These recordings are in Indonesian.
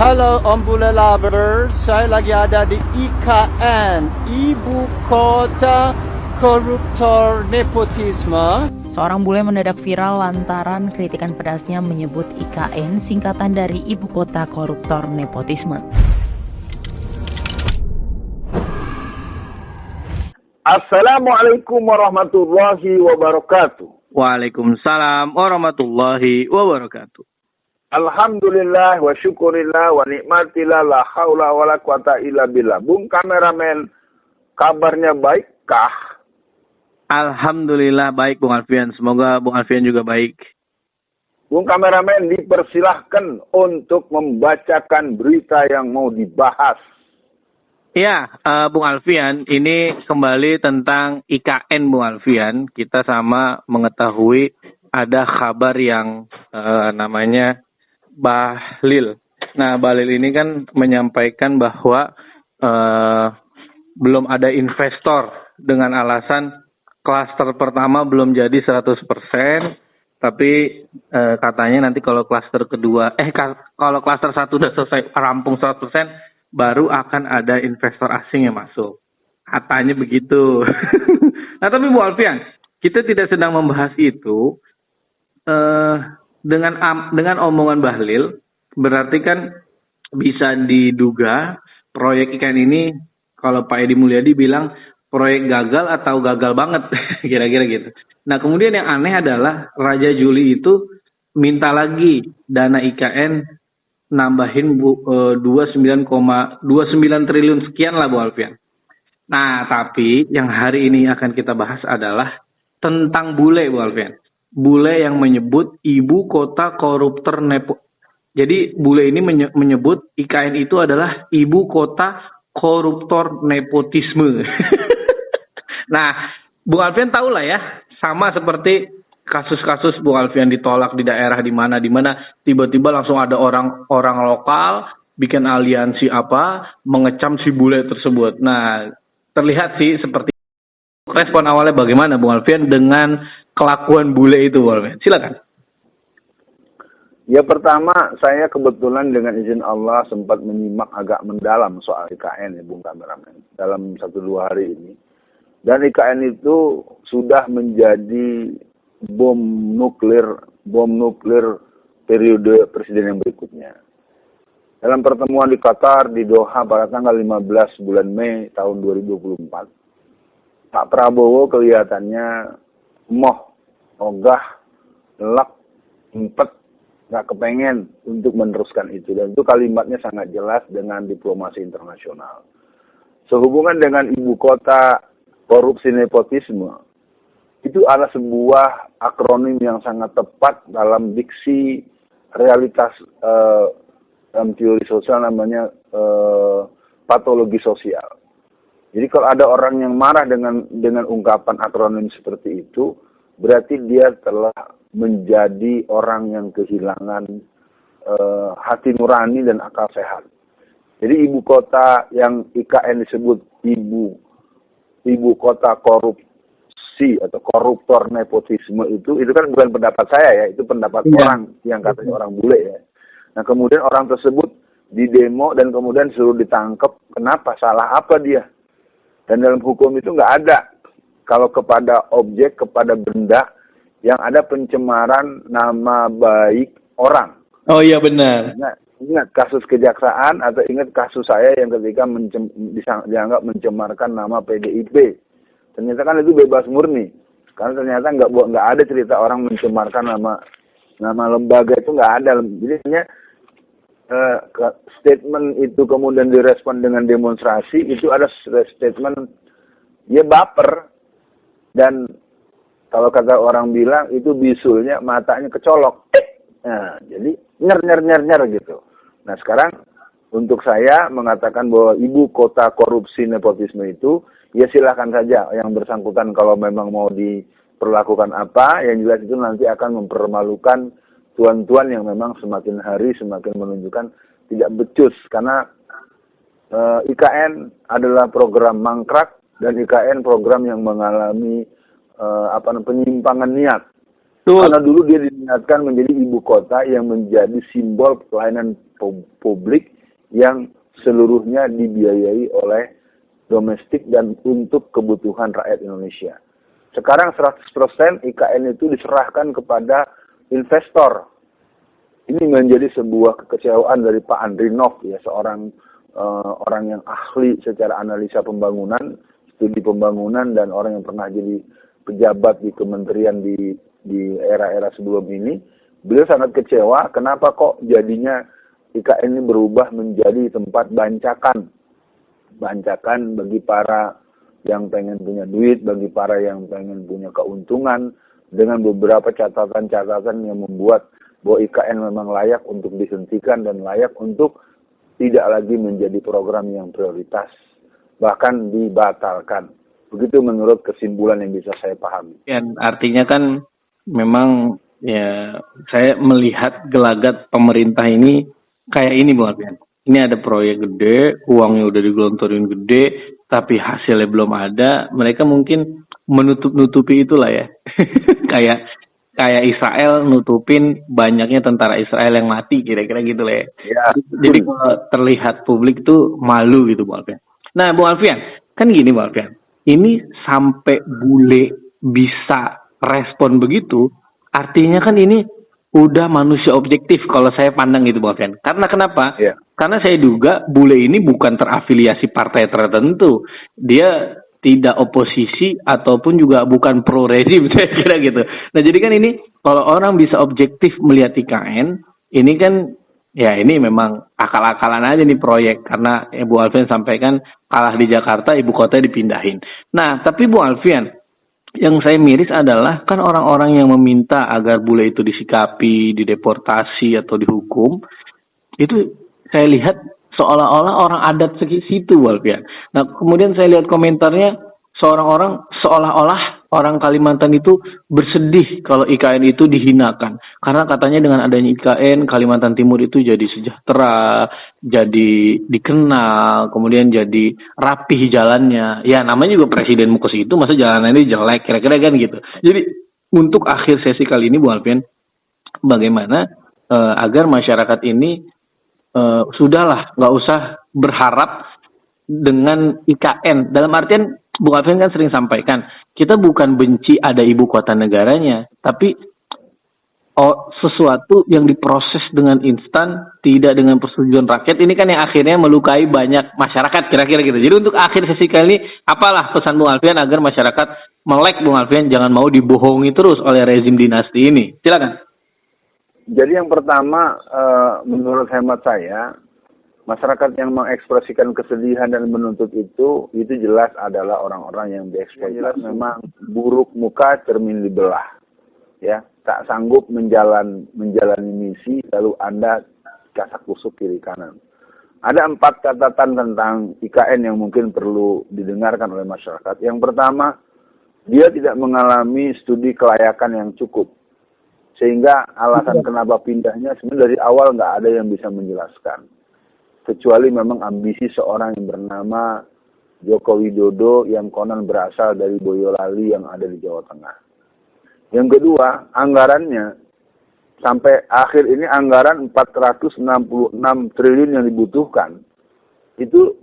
Halo Om Bule Lovers, saya lagi ada di IKN, Ibu Kota Koruptor Nepotisme. Seorang bule mendadak viral lantaran kritikan pedasnya menyebut IKN singkatan dari Ibu Kota Koruptor Nepotisme. Assalamualaikum warahmatullahi wabarakatuh. Waalaikumsalam warahmatullahi wabarakatuh. Alhamdulillah wa syukurillah wa nikmatillah la haula wa la quwata illa billah. Bung kameramen, kabarnya baik kah? Alhamdulillah baik Bung Alfian. Semoga Bung Alfian juga baik. Bung kameramen dipersilahkan untuk membacakan berita yang mau dibahas. Ya, Bung Alfian, ini kembali tentang IKN Bung Alfian. Kita sama mengetahui ada kabar yang namanya Bahlil. Nah, Bahlil ini kan menyampaikan bahwa belum ada investor dengan alasan klaster pertama belum jadi 100%, tapi katanya nanti kalau klaster kedua, kalau klaster 1 udah selesai rampung 100%, baru akan ada investor asing yang masuk. Katanya begitu. Nah, tapi Bu Alfian, kita tidak sedang membahas itu. Dengan omongan Bahlil, berarti kan bisa diduga proyek ikan ini, kalau Pak Edi Mulyadi bilang proyek gagal atau gagal banget, kira-kira gitu. Nah, kemudian yang aneh adalah Raja Juli itu minta lagi dana IKN nambahin 29 triliun sekian lah Bu Alfian. Nah, tapi yang hari ini akan kita bahas adalah tentang bule Bu Alfian. Bule yang menyebut ibu kota koruptor Jadi bule ini menyebut IKN itu adalah ibu kota koruptor nepotisme. Nah, Bu Alfian tahu lah ya, sama seperti kasus-kasus Bu Alfian ditolak di daerah di mana tiba-tiba langsung ada orang lokal bikin aliansi mengecam si bule tersebut. Nah, terlihat sih seperti respon awalnya bagaimana Bu Alfian dengan kelakuan bule itu Bu Alfian. Silakan. Ya, pertama saya kebetulan dengan izin Allah sempat menyimak agak mendalam soal IKN ya Bung kameramen dalam 1-2 hari ini. Dan IKN itu sudah menjadi bom nuklir periode presiden yang berikutnya. Dalam pertemuan di Qatar, di Doha pada tanggal 15 bulan Mei tahun 2024, Pak Prabowo kelihatannya ogah, lek, empet, nggak kepengen untuk meneruskan itu. Dan itu kalimatnya sangat jelas dengan diplomasi internasional. Sehubungan dengan ibu kota korupsi nepotisme, itu adalah sebuah akronim yang sangat tepat dalam diksi realitas dalam teori sosial namanya patologi sosial. Jadi kalau ada orang yang marah dengan ungkapan akronim seperti itu, berarti dia telah menjadi orang yang kehilangan hati nurani dan akal sehat. Jadi ibu kota yang IKN disebut ibu kota korupsi atau koruptor nepotisme itu kan bukan pendapat saya ya, itu pendapat orang yang katanya orang bule ya. Nah, kemudian orang tersebut didemo dan kemudian suruh ditangkap. Kenapa? Salah apa dia? Dan dalam hukum itu nggak ada kalau kepada objek, kepada benda yang ada pencemaran nama baik orang. Oh iya benar. Ingat kasus kejaksaan atau ingat kasus saya yang ketika dianggap mencemarkan nama PDIP. Ternyata kan itu bebas murni. Karena ternyata nggak ada cerita orang mencemarkan nama lembaga, itu nggak ada. Jadi statement itu kemudian direspon dengan demonstrasi, itu ada statement dia baper. Dan kalau kata orang bilang itu bisulnya matanya kecolok. Nah, jadi nyer gitu. Nah, sekarang untuk saya mengatakan bahwa ibu kota korupsi nepotisme itu, ya silakan saja yang bersangkutan kalau memang mau diperlakukan yang jelas itu nanti akan mempermalukan tuan-tuan yang memang semakin hari semakin menunjukkan tidak becus. Karena IKN adalah program mangkrak dan IKN program yang mengalami penyimpangan niat. Karena dulu dia diniatkan menjadi ibu kota yang menjadi simbol pelayanan publik yang seluruhnya dibiayai oleh domestik dan untuk kebutuhan rakyat Indonesia. Sekarang 100% IKN itu diserahkan kepada investor. Ini menjadi sebuah kekecewaan dari Pak Andrinov, ya, seorang orang yang ahli secara analisa pembangunan, studi pembangunan, dan orang yang pernah jadi pejabat di kementerian di era-era sebelum ini. Beliau sangat kecewa kenapa kok jadinya IKN ini berubah menjadi tempat bancakan bagi para yang pengen punya duit, bagi para yang pengen punya keuntungan, dengan beberapa catatan-catatan yang membuat bahwa IKN memang layak untuk dihentikan dan layak untuk tidak lagi menjadi program yang prioritas, bahkan dibatalkan. Begitu menurut kesimpulan yang bisa saya pahami. Ya, artinya kan memang ya saya melihat gelagat pemerintah ini kayak ini Bung Alfian. Ini ada proyek gede, uangnya udah digelontorin gede, tapi hasilnya belum ada. Mereka mungkin menutup-nutupi itulah ya. kayak Israel nutupin banyaknya tentara Israel yang mati, kira-kira gitu lah ya. Jadi kalau terlihat publik tuh malu gitu Bung Alfian. Nah Bung Alfian, kan gini Bung Alfian. Ini sampai bule bisa respon begitu, artinya kan ini udah manusia objektif kalau saya pandang gitu Bang Alfian. Karena kenapa? Yeah. Karena saya duga bule ini bukan terafiliasi partai tertentu. Dia tidak oposisi ataupun juga bukan pro rezim, saya kira gitu. Nah jadi kan ini kalau orang bisa objektif melihat IKN, ini kan ya ini memang akal-akalan aja nih proyek. Karena Bu Alfian sampaikan kalah di Jakarta, ibu kota dipindahin. Nah tapi Bu Alfian, yang saya miris adalah kan orang-orang yang meminta agar bule itu disikapi, dideportasi atau dihukum, itu saya lihat seolah-olah orang adat situ, Walfian. Nah kemudian saya lihat komentarnya seolah-olah orang Kalimantan itu bersedih kalau IKN itu dihinakan. Karena katanya dengan adanya IKN, Kalimantan Timur itu jadi sejahtera, jadi dikenal, kemudian jadi rapih jalannya. Ya namanya juga presiden mau ke situ, masa jalanannya jelek, kira-kira kan gitu. Jadi untuk akhir sesi kali ini Bu Alfian, bagaimana agar masyarakat ini sudahlah nggak usah berharap dengan IKN. Dalam artian Bung Alfian kan sering sampaikan, kita bukan benci ada ibu kota negaranya, tapi sesuatu yang diproses dengan instan, tidak dengan persetujuan rakyat, ini kan yang akhirnya melukai banyak masyarakat, kira-kira gitu. Jadi untuk akhir sesi kali ini, apalah pesan Bung Alfian agar masyarakat melek Bung Alfian, jangan mau dibohongi terus oleh rezim dinasti ini. Silakan. Jadi yang pertama, menurut hemat saya, masyarakat yang mengekspresikan kesedihan dan menuntut itu jelas adalah orang-orang yang dieksploitasi. Memang buruk muka cermin dibelah, ya, tak sanggup menjalani misi, lalu Anda kasak kusuk kiri kanan. Ada 4 catatan tentang IKN yang mungkin perlu didengarkan oleh masyarakat. Yang pertama, dia tidak mengalami studi kelayakan yang cukup, sehingga alasan kenapa pindahnya sebenarnya dari awal nggak ada yang bisa menjelaskan. Kecuali memang ambisi seorang yang bernama Joko Widodo yang konon berasal dari Boyolali yang ada di Jawa Tengah. Yang kedua, anggarannya sampai akhir ini anggaran 466 triliun yang dibutuhkan itu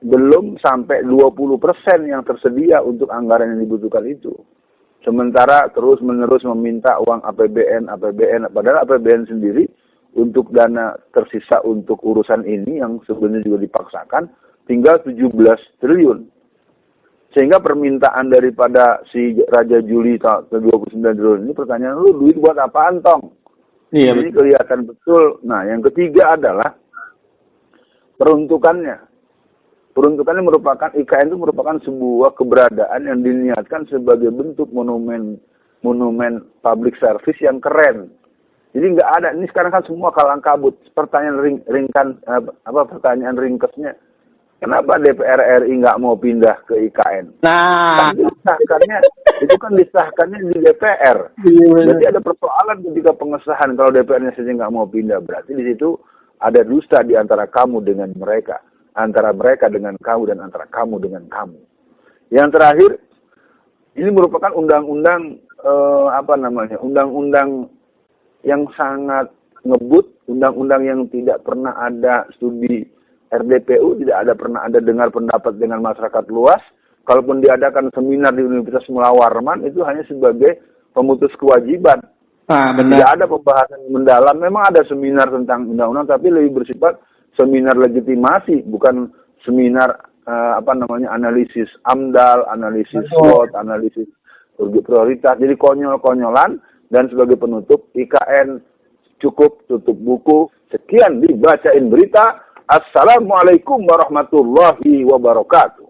belum sampai 20% yang tersedia untuk anggaran yang dibutuhkan itu. Sementara terus-menerus meminta uang APBN, padahal APBN sendiri untuk dana tersisa untuk urusan ini yang sebenarnya juga dipaksakan tinggal 17 triliun. Sehingga permintaan daripada si Raja Juli 29 triliun ini, pertanyaan lu duit buat apaan tong? Iya, ini kelihatan betul. Nah yang ketiga adalah peruntukannya. Peruntukannya merupakan, IKN itu merupakan sebuah keberadaan yang diniatkan sebagai bentuk monumen public service yang keren. Jadi nggak ada, ini sekarang kan semua kalang kabut. Pertanyaan pertanyaan ringkesnya, kenapa DPR RI nggak mau pindah ke IKN? Nah, itu kan disahkannya di DPR. Jadi ada persoalan ketika pengesahan kalau DPR-nya saja nggak mau pindah, berarti di situ ada dusta di antara kamu dengan mereka, antara mereka dengan kamu dan antara kamu dengan kamu. Yang terakhir, ini merupakan undang-undang yang sangat ngebut, undang-undang yang tidak pernah ada studi RDPU, tidak ada pernah ada dengar pendapat dengan masyarakat luas. Kalaupun diadakan seminar di Universitas Mula Warman, itu hanya sebagai pemutus kewajiban. Benar. Tidak ada pembahasan mendalam. Memang ada seminar tentang undang-undang, tapi lebih bersifat seminar legitimasi, bukan seminar analisis AMDAL, analisis SWOT, analisis prioritas. Jadi konyol-konyolan. Dan sebagai penutup, IKN cukup tutup buku. Sekian dibacain berita. Assalamualaikum warahmatullahi wabarakatuh.